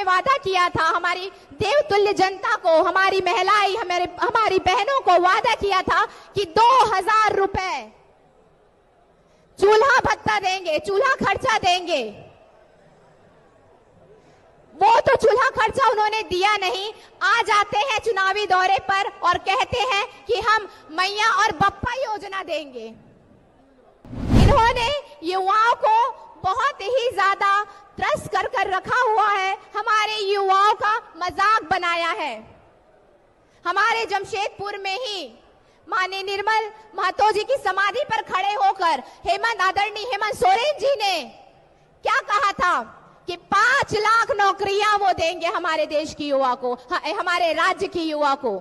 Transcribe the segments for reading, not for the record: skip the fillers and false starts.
हमें वादा किया था, हमारी देवतुल्य जनता को, हमारी महिलाएं, हमारी बहनों को वादा किया था कि 2000 रुपए चूल्हा भत्ता देंगे, चूल्हा खर्चा देंगे। वो तो चूल्हा खर्चा उन्होंने दिया नहीं। आज आते हैं चुनावी दौरे पर और कहते हैं कि हम मैया और बप्पा योजना देंगे। इन्होंने युवाओं को बहुत ही ज्यादा त्रस्त कर रखा हुआ है, हमारे युवाओं का मजाक बनाया है। हमारे जमशेदपुर में ही माननीय निर्मल महतो जी की समाधि पर खड़े होकर आदरणीय हेमंत सोरेन जी ने क्या कहा था कि 5 लाख नौकरियां वो देंगे हमारे देश की युवा को, हमारे राज्य की युवा को।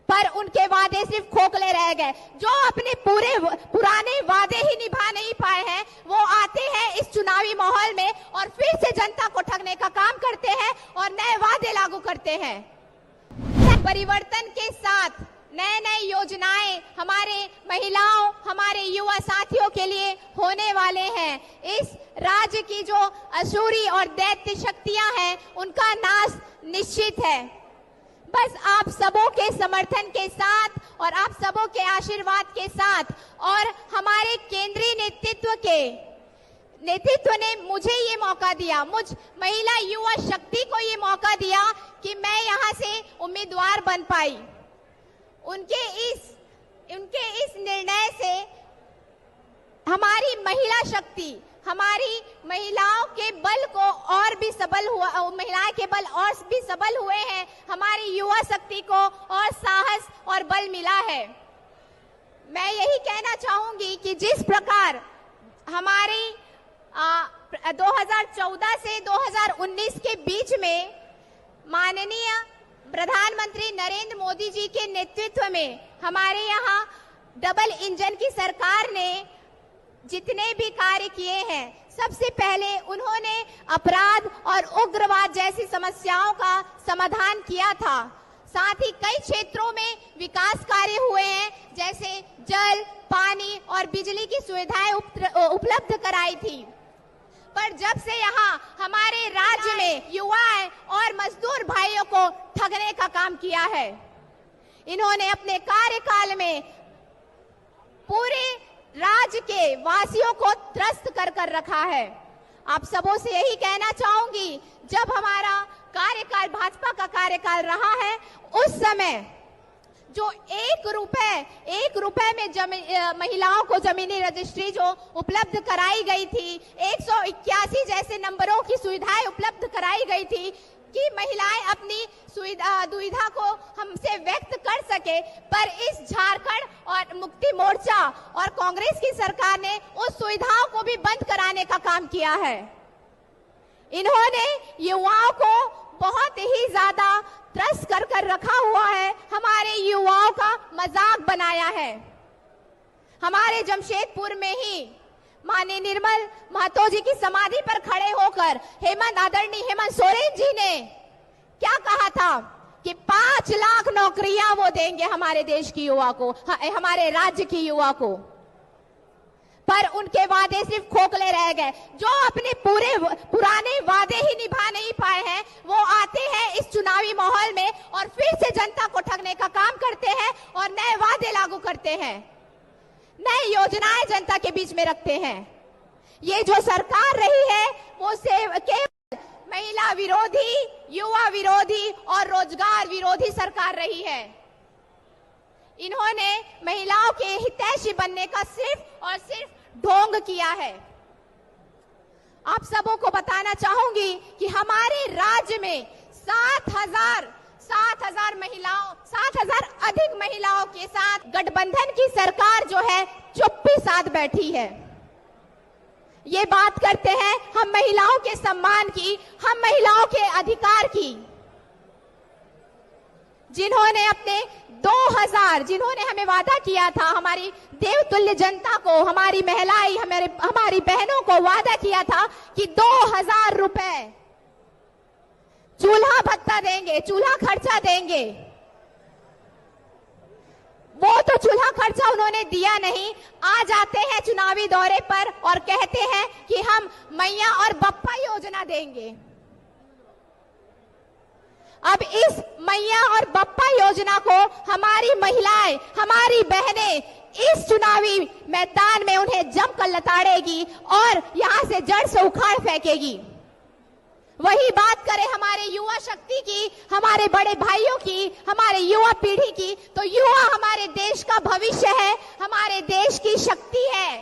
पर उनके वादे सिर्फ खोखले रह गए। जो अपने पुराने वादे ही निभा नहीं पाए हैं, वो आते हैं इस चुनावी माहौल में और फिर से जनता को ठगने का काम करते हैं और नए वादे लागू करते हैं। परिवर्तन के साथ नए योजनाएं हमारे महिलाओं, हमारे युवा साथियों के लिए होने वाले हैं। इस राज्य की जो असुरी और दैत्य शक्तियां हैं, उनका नाश निश्चित है। बस आप सबों के समर्थन के साथ और आप सबों के आशीर्वाद के साथ और हमारे केंद्रीय नेतृत्व ने मुझे ये मौका दिया, मुझ महिला युवा शक्ति को ये मौका दिया कि मैं यहाँ से उम्मीदवार बन पाई। उनके इस निर्णय से हमारी महिला शक्ति, हमारी महिलाओं के बल को और भी सबल हुआ, महिलाएं के बल और भी सबल हुए हैं। हमारी युवा शक्ति को और साहस और बल मिला है। मैं यही कहना चाहूंगी कि जिस प्रकार हमारी 2014 से 2019 के बीच में माननीय प्रधानमंत्री नरेंद्र मोदी जी के नेतृत्व में हमारे यहाँ डबल इंजन की सरकार ने जितने भी कार्य किए हैं, सबसे पहले उन्होंने अपराध और उग्रवाद जैसी समस्याओं का समाधान किया था। साथ ही कई क्षेत्रों में विकास कार्य हुए हैं, जैसे जल, पानी और बिजली की सुविधाएं उपलब्ध कराई थी। पर जब से यहाँ हमारे राज्य में युवाएं और मजदूर भाइयों को ठगने का काम किया है, इन्होंने अपने कार्यकाल में पूरे राज्य के वासियों को त्रस्त कर रखा है। आप सबों से यही कहना चाहूंगी, जब हमारा कार्यकाल, भाजपा का कार्यकाल रहा है, उस समय जो 1 रुपए में महिलाओं को जमीनी रजिस्ट्री जो उपलब्ध कराई गई थी, 181 जैसे नंबरों की सुविधाएं उपलब्ध कराई गई थी कि महिलाएं अपनी दुविधा को हमसे व्यक्त कर सके। पर इस झारखंड और मुक्ति मोर्चा और कांग्रेस की सरकार ने उस सुविधाओं को भी बंद कराने का काम किया है। इन्होंने युवाओं को बहुत ही ज्यादा त्रस्त कर रखा हुआ है, हमारे युवाओं का मजाक बनाया है। हमारे जमशेदपुर में ही माननीय निर्मल महतो जी की समाधि पर खड़े होकर आदरणीय हेमंत सोरेन जी ने क्या कहा था कि 5 लाख नौकरियां वो देंगे हमारे देश की युवा को, हमारे राज्य की युवा को। पर उनके वादे सिर्फ खोखले रह गए। जो अपने पुराने वादे ही निभा नहीं पाए हैं, वो आते हैं इस चुनावी माहौल में और फिर से जनता को ठगने का काम करते हैं और नए वादे लागू करते हैं, नई योजनाएं जनता के बीच में रखते हैं। ये जो सरकार रही है, वो केवल महिला विरोधी, युवा विरोधी और रोजगार विरोधी सरकार रही है। इन्होंने महिलाओं के हितैषी बनने का सिर्फ और सिर्फ ढोंग किया है। आप सबों को बताना चाहूंगी कि हमारे राज्य में 7,000 अधिक महिलाओं के साथ गठबंधन की सरकार जो है चुप्पी साध बैठी है। ये बात करते हैं हम महिलाओं के सम्मान की, हम महिलाओं के अधिकार की। जिन्होंने हमें वादा किया था, हमारी देवतुल्य जनता को, हमारी महिलाएं, हमारी बहनों को वादा किया था कि 2000 रुपए चूल्हा भत्ता देंगे, चूल्हा खर्चा देंगे। वो तो चूल्हा खर्चा उन्होंने दिया नहीं। आज आते हैं चुनावी दौरे पर और कहते हैं कि हम मैया और बप्पा योजना देंगे। अब इस मैया और बप्पा योजना को हमारी महिलाएं, हमारी बहनें इस चुनावी मैदान में उन्हें जमकर लताड़ेगी और यहां से जड़ से उखाड़ फेंकेगी। वही बात करें हमारे युवा शक्ति की, हमारे बड़े भाइयों की, हमारे युवा पीढ़ी की, तो युवा हमारे देश का भविष्य है, हमारे देश की शक्ति है।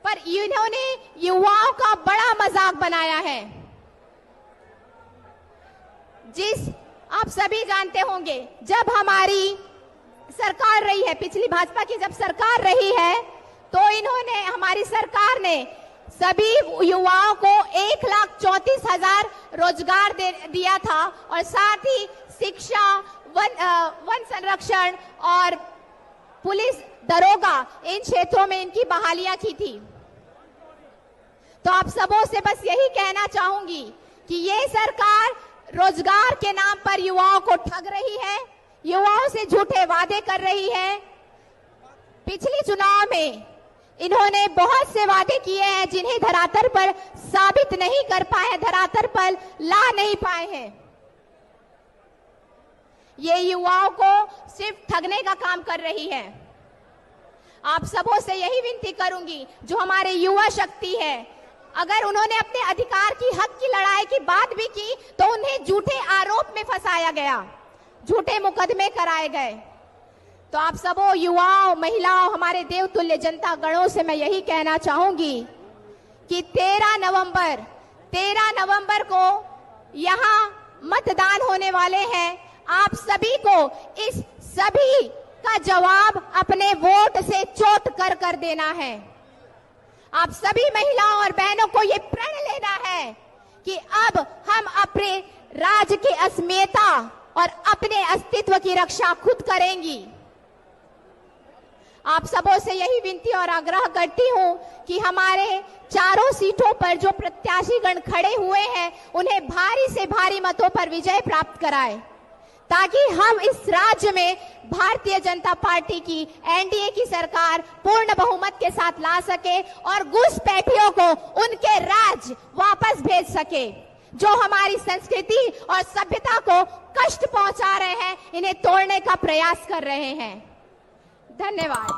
पर इन्होंने युवाओं का बड़ा मजाक बनाया है। जिस आप सभी जानते होंगे, जब हमारी सरकार रही है, पिछली भाजपा की जब सरकार रही है, तो इन्होंने, हमारी सरकार ने सभी युवाओं को 1,34,000 रोजगार दिया था और साथ ही शिक्षा, वन संरक्षण और पुलिस दरोगा इन क्षेत्रों में इनकी बहालियां की थी। तो आप सबों से बस यही कहना चाहूंगी कि ये सरकार रोजगार के नाम पर युवाओं को ठग रही है, युवाओं से झूठे वादे कर रही है। पिछले चुनाव में इन्होंने बहुत से वादे किए हैं जिन्हें धरातल पर साबित नहीं कर पाए, धरातल पर ला नहीं पाए हैं। ये युवाओं को सिर्फ ठगने का काम कर रही है। आप सबों से यही विनती करूंगी, जो हमारे युवा शक्ति है, अगर उन्होंने अपने अधिकार की, हक की लड़ाई की बात भी की तो उन्हें झूठे आरोप में फंसाया गया, झूठे मुकदमे कराए गए। तो आप सबों युवाओं, महिलाओं, हमारे देवतुल्य जनता गणों से मैं यही कहना चाहूंगी कि 13 नवंबर को यहां मतदान होने वाले हैं। आप सभी को इस सभी का जवाब अपने वोट से चोट कर देना है। आप सभी महिलाओं और बहनों को ये प्रण लेना है कि अब हम अपने राज्य की अस्मिता और अपने अस्तित्व की रक्षा खुद करेंगी। आप सबों से यही विनती और आग्रह करती हूं कि हमारे चारों सीटों पर जो प्रत्याशीगण खड़े हुए हैं, उन्हें भारी से भारी मतों पर विजय प्राप्त कराएं, ताकि हम इस राज्य में भारतीय जनता पार्टी की, एनडीए की सरकार पूर्ण बहुमत के साथ ला सके और घुसपैठियों को उनके राज्य वापस भेज सके, जो हमारी संस्कृति और सभ्यता को कष्ट पहुंचा रहे हैं, इन्हें तोड़ने का प्रयास कर रहे हैं। धन्यवाद।